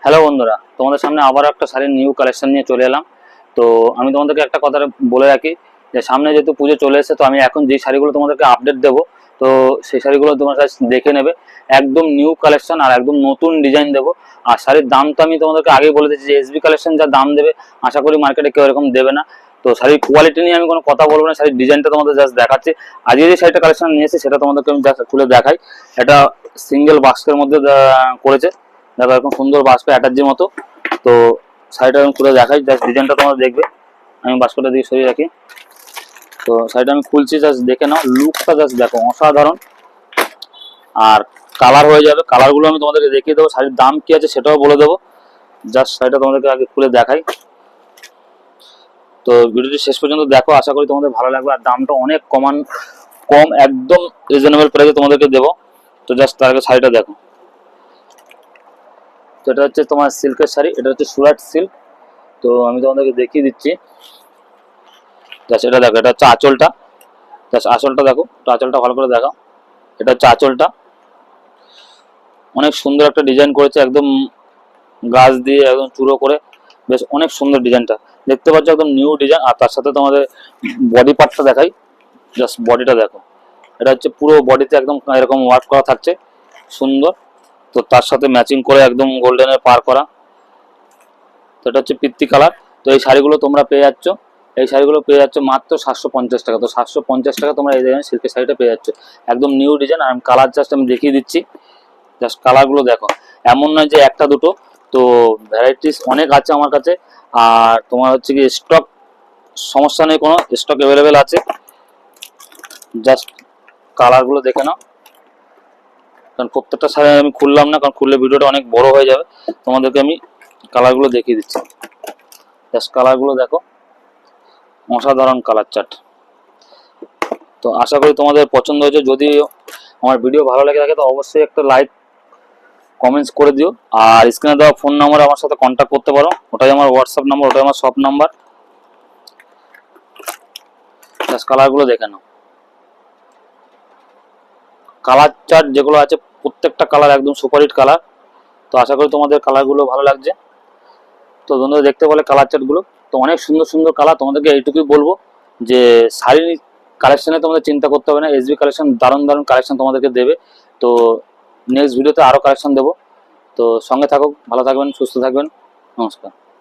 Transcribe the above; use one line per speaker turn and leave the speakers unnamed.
Hello বন্ধুরা, তোমাদের সামনে আবার একটা শাড়ির নিউ কালেকশন নিয়ে চলে এলাম। তো আমি তোমাদেরকে একটা কথা বলে রাখি যে সামনে যেহেতু পুজো চলে এসেছে, তো আমি এখন যে শাড়িগুলো তোমাদেরকে আপডেট দেবো, তো সেই শাড়িগুলো তোমরা দেখে নেবে। একদম নিউ কালেকশন আর একদম নতুন ডিজাইন দেবো। আর শাড়ির দাম তো আমি তোমাদেরকে আগেই বলে দিচ্ছি যে এসবি কালেকশন যা দাম দেবে, আশা করি মার্কেটে কেউ এরকম দেবে না। তো শাড়ির কোয়ালিটি নিয়ে আমি কোনো কথা বলবো না, শাড়ির ডিজাইনটা তোমাদের জাস্ট দেখাচ্ছি। আজকে যে শাড়িটা কালেকশন নিয়েছে সেটা তোমাদেরকে আমি জাস্ট খুলে দেখাই। এটা সিঙ্গেল বাক্সের মধ্যে করেছে। দেখো এরকম সুন্দর বাস্ক অ্যাটাচের মতো। তো শাড়িটা আমি খুলে দেখাই, জাস্ট ডিজাইনটা তোমরা দেখবে। আমি বাস্কটা দিয়ে সরিয়ে রাখি। তো শাড়িটা আমি খুলছি, জাস্ট দেখে নাও, লুকটা জাস্ট দেখো, অসাধারণ। আর কালার হয়ে যাবে, কালারগুলো আমি তোমাদেরকে দেখিয়ে দেবো, শাড়ির দাম কি আছে সেটাও বলে দেবো। জাস্ট শাড়িটা তোমাদেরকে আগে খুলে দেখাই। তো ভিডিওটি শেষ পর্যন্ত দেখো, আশা করি তোমাদের ভালো লাগবে। আর দামটা অনেক কম, একদম রিজনেবল প্রাইসে তোমাদেরকে দেবো। তো জাস্ট তার আগে শাড়িটা দেখো। তো এটা হচ্ছে তোমার সিল্কের শাড়ি, এটা হচ্ছে সুরাট সিল্ক। তো আমি তোমাদেরকে দেখিয়ে দিচ্ছি। জাস্ট এটা দেখো, এটা হচ্ছে আঁচলটা। জাস্ট আঁচলটা দেখো, তো আঁচলটা ভালো করে দেখো। এটা হচ্ছে আঁচলটা, অনেক সুন্দর একটা ডিজাইন করেছে, একদম গাছ দিয়ে একদম চূড়ো করে, বেশ অনেক সুন্দর ডিজাইনটা দেখতে পাচ্ছ, একদম নিউ ডিজাইন। আর তার সাথে তোমাদের বডি পার্টটা দেখাই, জাস্ট বডিটা দেখো। এটা হচ্ছে পুরো বডিতে একদম এরকম ওয়ার্ক করা থাকছে, সুন্দর। তো তার সাথে ম্যাচিং করে একদম গোল্ডেনের পার করা। তো এটা হচ্ছে পিত্তি কালার। তো এই শাড়িগুলো তোমরা পেয়ে যাচ্ছ, এই শাড়িগুলো পেয়ে যাচ্ছ মাত্র 750 টাকা। তো 750 টাকা তোমরা এই দেখেন সিল্কের শাড়িটা পেয়ে যাচ্ছ, একদম নিউ ডিজাইন। আর কালার জাস্ট আমি দেখিয়ে দিচ্ছি, জাস্ট কালারগুলো দেখো। এমন নয় যে একটা দুটো, তো ভ্যারাইটিস অনেক আছে আমার কাছে। আর তোমার হচ্ছে কি স্টক সমস্যা নেই, কোনো স্টক অ্যাভেলেবেল আছে। জাস্ট কালারগুলো দেখে নাও, কারণ প্রত্যেকটা শাড়ি আমি খুললাম না, কারণ খুললে ভিডিওটা অনেক বড় হয়ে যাবে। তোমাদেরকে আমি কালারগুলো দেখিয়ে দিচ্ছি, জাস্ট কালারগুলো দেখো, অসাধারণ কালার চার্ট। তো আশা করি তোমাদের পছন্দ হয়েছে। যদি আমার ভিডিও ভালো লাগে থাকে তো অবশ্যই একটা লাইক কমেন্টস করে দিও। আর স্ক্রিনে দেওয়া ফোন নম্বরে আমার সাথে কন্ট্যাক্ট করতে পারো, ওটাই আমার হোয়াটসঅ্যাপ নাম্বার, ওটাই আমার শপ নাম্বার। জাস্ট কালারগুলো দেখে নাও, কালার চার্ট যেগুলো আছে প্রত্যেকটা কালার একদম সুপারহিট কালার। তো আশা করি তোমাদের কালারগুলো ভালো লাগছে। তো বন্ধুরা দেখতে বলে কালার চার্টগুলো, তো অনেক সুন্দর সুন্দর কালার। তোমাদেরকে এইটুকুই বলবো যে শাড়ির কালেকশনে তোমাদের চিন্তা করতে হবে না, এসবি কালেকশন দারুণ দারুণ কালেকশন তোমাদেরকে দেবে। তো নেক্সট ভিডিওতে আরও কালেকশন দেবো। তো সঙ্গে থাকুক, ভালো থাকবেন, সুস্থ থাকবেন, নমস্কার।